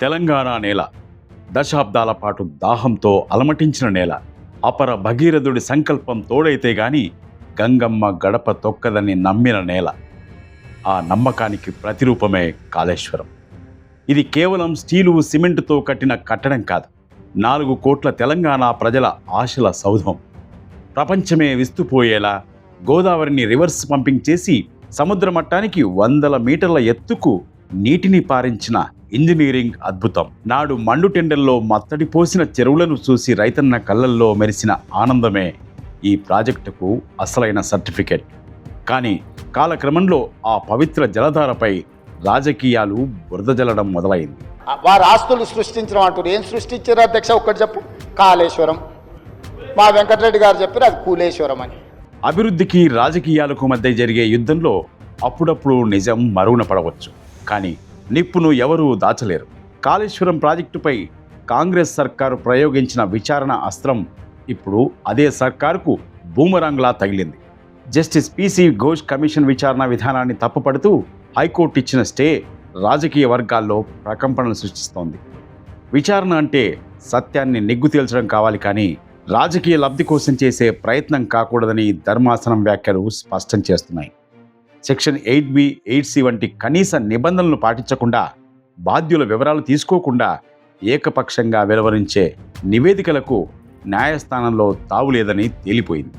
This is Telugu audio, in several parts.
తెలంగాణ నేల దశాబ్దాల పాటు దాహంతో అలమటించిన నేల. అపర భగీరథుడి సంకల్పం తోడైతే గాని గంగమ్మ గడప తొక్కదని నమ్మిన నేల. ఆ నమ్మకానికి ప్రతిరూపమే కాళేశ్వరం. ఇది కేవలం స్టీలు సిమెంటుతో కట్టిన కట్టడం కాదు, 4 కోట్ల తెలంగాణ ప్రజల ఆశల సౌధం. ప్రపంచమే విస్తుపోయేలా గోదావరిని రివర్స్ పంపింగ్ చేసి సముద్ర మట్టానికి 100 మీటర్ల ఎత్తుకు నీటిని పారించిన ఇంజనీరింగ్ అద్భుతం. నాడు మండుటెండల్లో మత్తడి పోసిన చెరువులను చూసి రైతన్న కళ్ళల్లో మెరిసిన ఆనందమే ఈ ప్రాజెక్టుకు అసలైన సర్టిఫికెట్. కానీ కాలక్రమంలో ఆ పవిత్ర జలధారపై రాజకీయాలు బురద జల్లడం మొదలైంది. వారు ఆస్తులు సృష్టించడం అంటారు. ఏం సృష్టించారు అధ్యక్ష? ఒక్కటి చెప్పు. కాళేశ్వరం. మా వెంకటరెడ్డి గారు చెప్పారు అది కూలేశ్వరం అని. అభివృద్ధికి రాజకీయాలకు మధ్య జరిగే యుద్ధంలో అప్పుడప్పుడు నిజం మరుగున పడవచ్చు, కానీ నిప్పును ఎవరూ దాచలేరు. కాళేశ్వరం ప్రాజెక్టుపై కాంగ్రెస్ సర్కారు ప్రయోగించిన విచారణ అస్త్రం ఇప్పుడు అదే సర్కారుకు బూమరాంగ్లా తగిలింది. జస్టిస్ పిసి ఘోష్ కమిషన్ విచారణ విధానాన్ని తప్పుపడుతూ హైకోర్టు ఇచ్చిన స్టే రాజకీయ వర్గాల్లో ప్రకంపనలు సృష్టిస్తోంది. విచారణ అంటే సత్యాన్ని నిగ్గు తేల్చడం కావాలి, కానీ రాజకీయ లబ్ధి కోసం చేసే ప్రయత్నం కాకూడదని ధర్మాసనం వ్యాఖ్యలు స్పష్టం చేస్తున్నాయి. సెక్షన్ 8B, 8C వంటి కనీస నిబంధనలను పాటించకుండా, బాధ్యుల వివరాలు తీసుకోకుండా ఏకపక్షంగా వెలువరించే నివేదికలకు న్యాయస్థానంలో తావులేదని తేలిపోయింది.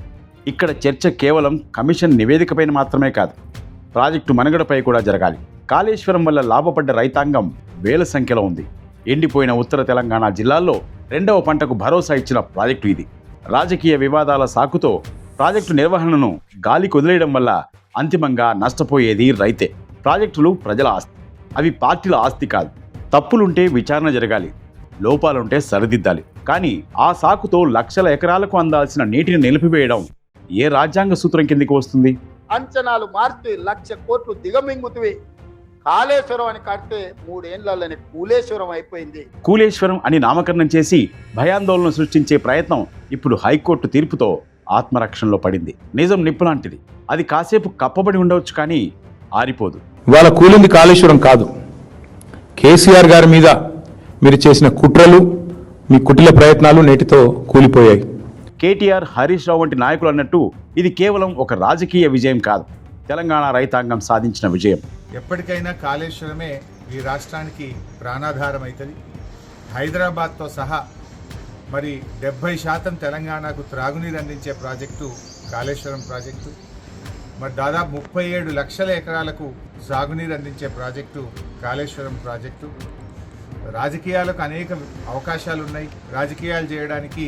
ఇక్కడ చర్చ కేవలం కమిషన్ నివేదికపైన మాత్రమే కాదు, ప్రాజెక్టు మనుగడపై కూడా జరగాలి. కాళేశ్వరం వల్ల లాభపడ్డ రైతాంగం వేల సంఖ్యలో ఉంది. ఎండిపోయిన ఉత్తర తెలంగాణ జిల్లాల్లో 2వ పంటకు భరోసా ఇచ్చిన ప్రాజెక్టు ఇది. రాజకీయ వివాదాల సాకుతో ప్రాజెక్టు నిర్వహణను గాలికి వదిలేయడం వల్ల అంతిమంగా నష్టపోయేది రైతే. ప్రాజెక్టులు ప్రజల ఆస్తి, అవి పార్టీల ఆస్తి కాదు. తప్పులుంటే విచారణ జరగాలి, లోపాలుంటే సరిదిద్దాలి. కానీ ఆ సాకుతో లక్షల ఎకరాలకు అందాల్సిన నీటిని నిలిపివేయడం ఏ రాజ్యాంగ సూత్రం కిందికి వస్తుంది? అంచనాలు మార్చి 1,00,000 కోట్లు దిగమింగుతువి. కాళేశ్వరం అని కడితే 3 ఏళ్లలోనే కూలేశ్వరం అయిపోయింది. కూలేశ్వరం అని నామకరణం చేసి భయాందోళన సృష్టించే ప్రయత్నం ఇప్పుడు హైకోర్టు తీర్పుతో ఆత్మరక్షణలో పడింది. నిజం నిప్పు లాంటిది, అది కాసేపు కప్పబడి ఉండవచ్చు, కానీ ఆరిపోదు. ఇవాళ కూలింది కాళేశ్వరం కాదు, కేసీఆర్ గారి మీద మీరు చేసిన కుట్రలు, మీ కుటిల ప్రయత్నాలు నేటితో కూలిపోయాయి. కేటీఆర్, హరీష్ రావు వంటి నాయకులు అన్నట్టు ఇది కేవలం ఒక రాజకీయ విజయం కాదు, తెలంగాణ రైతాంగం సాధించిన విజయం. ఎప్పటికైనా కాళేశ్వరమే ఈ రాష్ట్రానికి ప్రాణాధారం అవుతుంది. హైదరాబాద్తో సహా మరి 70% తెలంగాణకు త్రాగునీరు అందించే ప్రాజెక్టు కాళేశ్వరం ప్రాజెక్టు. మరి దాదాపు 37 లక్షల ఎకరాలకు సాగునీరు అందించే ప్రాజెక్టు కాళేశ్వరం ప్రాజెక్టు. రాజకీయాలకు అనేక అవకాశాలు ఉన్నాయి, రాజకీయాలు చేయడానికి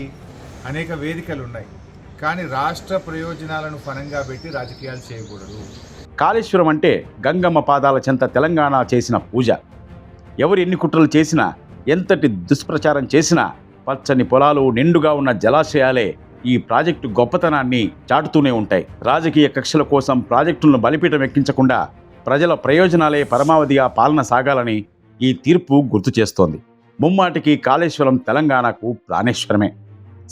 అనేక వేదికలు ఉన్నాయి, కానీ రాష్ట్ర ప్రయోజనాలను ఫలంగా పెట్టి రాజకీయాలు చేయకూడదు. కాళేశ్వరం అంటే గంగమ్మ పాదాల చెంత తెలంగాణ చేసిన పూజ. ఎవరు ఎన్ని కుట్రలు చేసినా, ఎంతటి దుష్ప్రచారం చేసినా, పచ్చని పొలాలు, నిండుగా ఉన్న జలాశయాలే ఈ ప్రాజెక్టు గొప్పతనాన్ని చాటుతూనే ఉంటాయి. రాజకీయ కక్షల కోసం ప్రాజెక్టులను బలిపీఠం ఎక్కించకుండా ప్రజల ప్రయోజనాలే పరమావధిగా పాలన సాగాలని ఈ తీర్పు గుర్తు చేస్తోంది. ముమ్మాటికి కాళేశ్వరం తెలంగాణకు ప్రాణేశ్వరమే.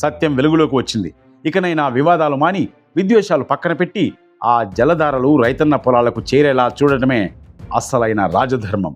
సత్యం వెలుగులోకి వచ్చింది. ఇకనైనా వివాదాలు మాని, విద్వేషాలు పక్కన పెట్టి ఆ జలధారలు రైతన్న పొలాలకు చేరేలా చూడటమే అస్సలైన రాజధర్మం.